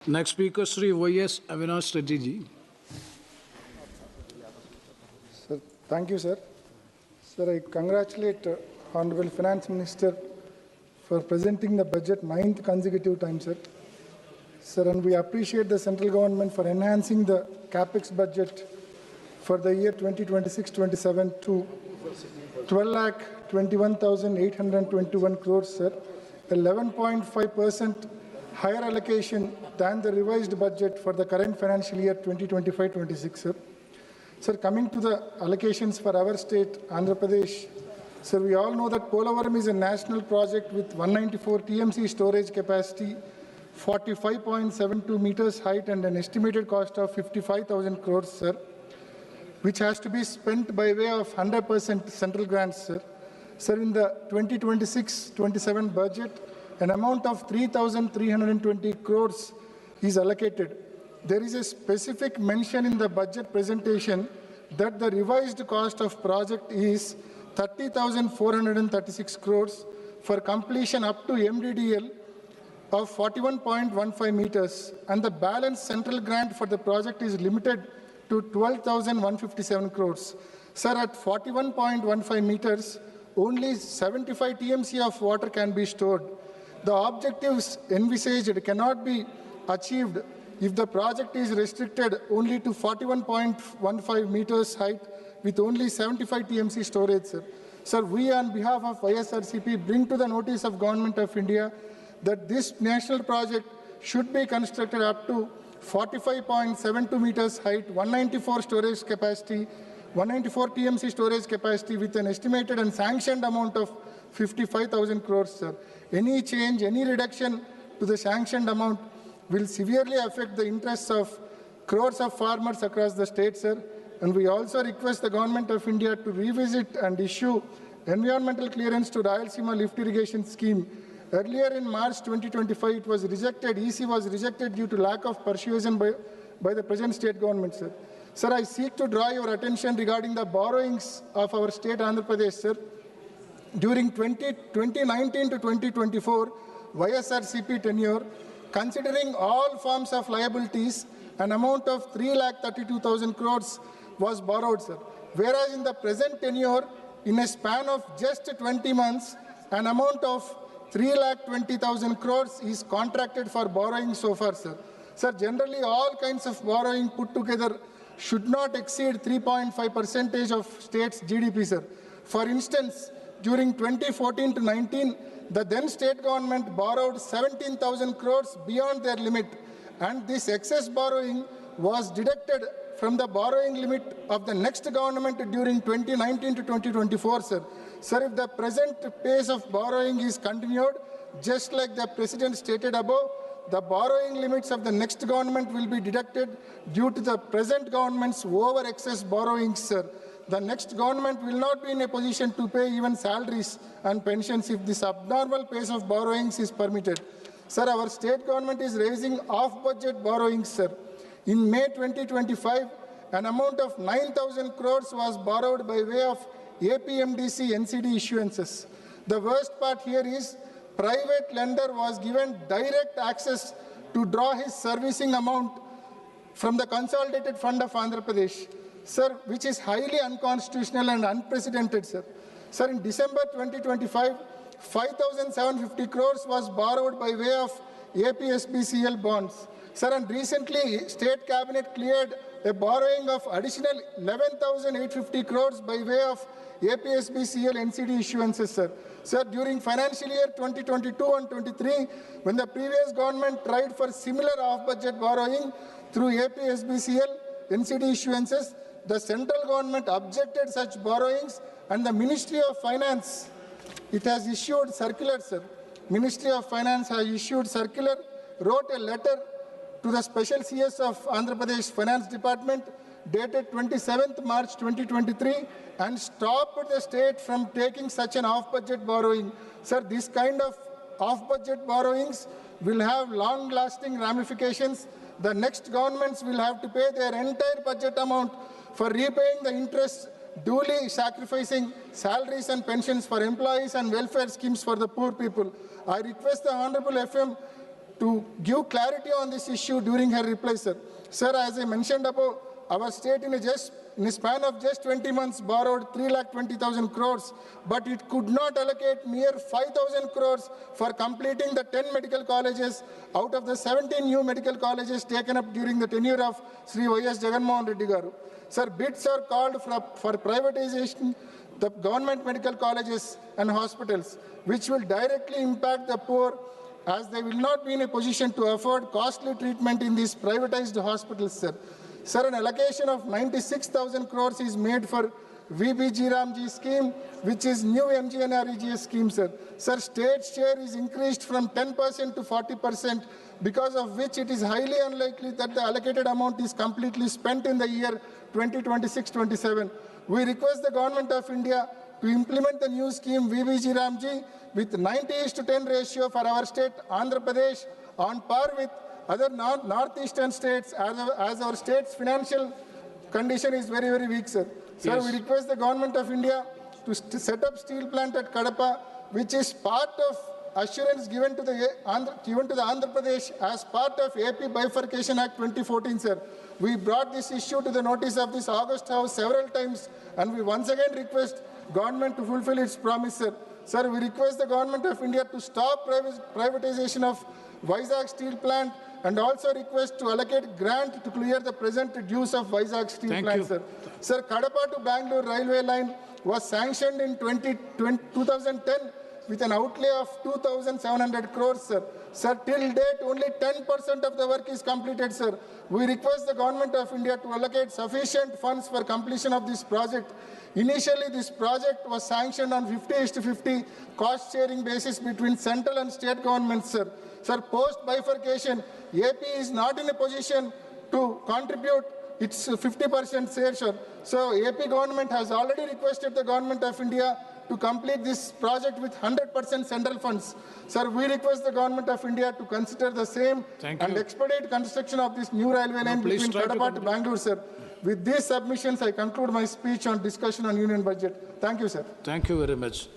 Next speaker, Sri YS Avinash Reddy ji. Sir, thank you, sir. Sir, I congratulate Honorable Finance Minister for presenting the budget 9th consecutive time, sir. Sir, and we appreciate the central government for enhancing the capex budget for the year 2026-27 to 12,21,821 crores, sir. 11.5% higher allocation than the revised budget for the current financial year 2025-26, sir. Sir, coming to the allocations for our state, Andhra Pradesh, sir, we all know that Polavaram is a national project with 194 TMC storage capacity, 45.72 meters height and an estimated cost of 55,000 crores, sir, which has to be spent by way of 100% central grants, sir. Sir, in the 2026-27 budget, an amount of 3,320 crores is allocated. There is a specific mention in the budget presentation that the revised cost of project is 30,436 crores for completion up to MDDL of 41.15 meters, and the balance central grant for the project is limited to 12,157 crores. Sir, at 41.15 meters, only 75 TMC of water can be stored. The objectives envisaged cannot be achieved if the project is restricted only to 41.15 meters height with only 75 TMC storage, sir. Sir, we on behalf of YSRCP bring to the notice of Government of India that this national project should be constructed up to 45.72 meters height, 194 storage capacity, 194 TMC storage capacity with an estimated and sanctioned amount of 55,000 crores, sir. Any change, any reduction to the sanctioned amount will severely affect the interests of crores of farmers across the state, sir. And we also request the Government of India to revisit and issue environmental clearance to Rayalaseema lift irrigation scheme. Earlier in March 2025, it was rejected. EC was rejected due to lack of persuasion by the present state government, sir. Sir, I seek to draw your attention regarding the borrowings of our state Andhra Pradesh, sir. During 2019 to 2024 YSRCP tenure, considering all forms of liabilities, an amount of 3,32,000 crores was borrowed, sir. Whereas in the present tenure, in a span of just 20 months, an amount of 3,20,000 crores is contracted for borrowing so far, sir. Sir, generally all kinds of borrowing put together should not exceed 3.5% of state's GDP, sir. For instance, during 2014 to 19, the then state government borrowed 17,000 crores beyond their limit, and this excess borrowing was deducted from the borrowing limit of the next government during 2019 to 2024, sir. Sir, if the present pace of borrowing is continued, just like the President stated above, the borrowing limits of the next government will be deducted due to the present government's over-excess borrowings, sir. The next government will not be in a position to pay even salaries and pensions if this abnormal pace of borrowings is permitted. Sir, our state government is raising off-budget borrowings, sir. In May 2025, an amount of 9,000 crores was borrowed by way of APMDC NCD issuances. The worst part here is private lender was given direct access to draw his servicing amount from the consolidated fund of Andhra Pradesh, sir, which is highly unconstitutional and unprecedented, sir. Sir, in December 2025, 5,750 crores was borrowed by way of APSBCL bonds. Sir, and recently, State Cabinet cleared a borrowing of additional 11,850 crores by way of APSBCL NCD issuances, sir. Sir, during financial year 2022 and 23, when the previous government tried for similar off-budget borrowing through APSBCL NCD issuances, the central government objected such borrowings, and the Ministry of Finance, it has issued circular, sir. Ministry of Finance has issued circular, wrote a letter to the Special CS of Andhra Pradesh Finance Department dated 27th March 2023 and stopped the state from taking such an off-budget borrowing. Sir, this kind of off-budget borrowings will have long-lasting ramifications. The next governments will have to pay their entire budget amount for repaying the interest, duly sacrificing salaries and pensions for employees and welfare schemes for the poor people. I request the Honorable FM to give clarity on this issue during her reply, sir. Sir, as I mentioned above, our state in a span of just 20 months borrowed 3,20,000 crores, but it could not allocate mere 5,000 crores for completing the 10 medical colleges out of the 17 new medical colleges taken up during the tenure of Sri Y.S. Jagannath Reddy Garu. Sir, bids are called for privatization the government medical colleges and hospitals, which will directly impact the poor, as they will not be in a position to afford costly treatment in these privatized hospitals, sir. Sir, an allocation of 96,000 crores is made for VBG Ramji scheme, which is new MGNREGS scheme, sir. Sir, state share is increased from 10% to 40%, because of which it is highly unlikely that the allocated amount is completely spent in the year 2026-27. We request the Government of India to implement the new scheme VBG Ramji with 90:10 ratio for our state, Andhra Pradesh, on par with other northeastern states, as our state's financial condition is very, very weak, sir. Sir, Yes. we request the Government of India to set up steel plant at Kadapa, which is part of assurance given to the Andhra Pradesh as part of AP Bifurcation Act 2014, sir. We brought this issue to the notice of this August House several times, and we once again request government to fulfill its promise, sir. Sir, we request the Government of India to stop privatization of Vizag steel plant, and also request to allocate grant to clear the present dues of Vizag steel Thank plant, you. sir. Sir, Kadapa to Bangalore railway line was sanctioned in 2010 with an outlay of 2,700 crores, sir. Sir, till date, only 10% of the work is completed, sir. We request the Government of India to allocate sufficient funds for completion of this project. Initially, this project was sanctioned on 50:50 cost-sharing basis between central and state governments, sir. Sir, post-bifurcation, AP is not in a position to contribute its 50% share, sir. So, AP government has already requested the Government of India to complete this project with 100% central funds. Sir, we request the Government of India to consider the same Thank and you. expedite construction of this new railway line please between try to Kadapa to complete. Bangalore, sir. With these submissions, I conclude my speech on discussion on union budget. Thank you, sir. Thank you very much.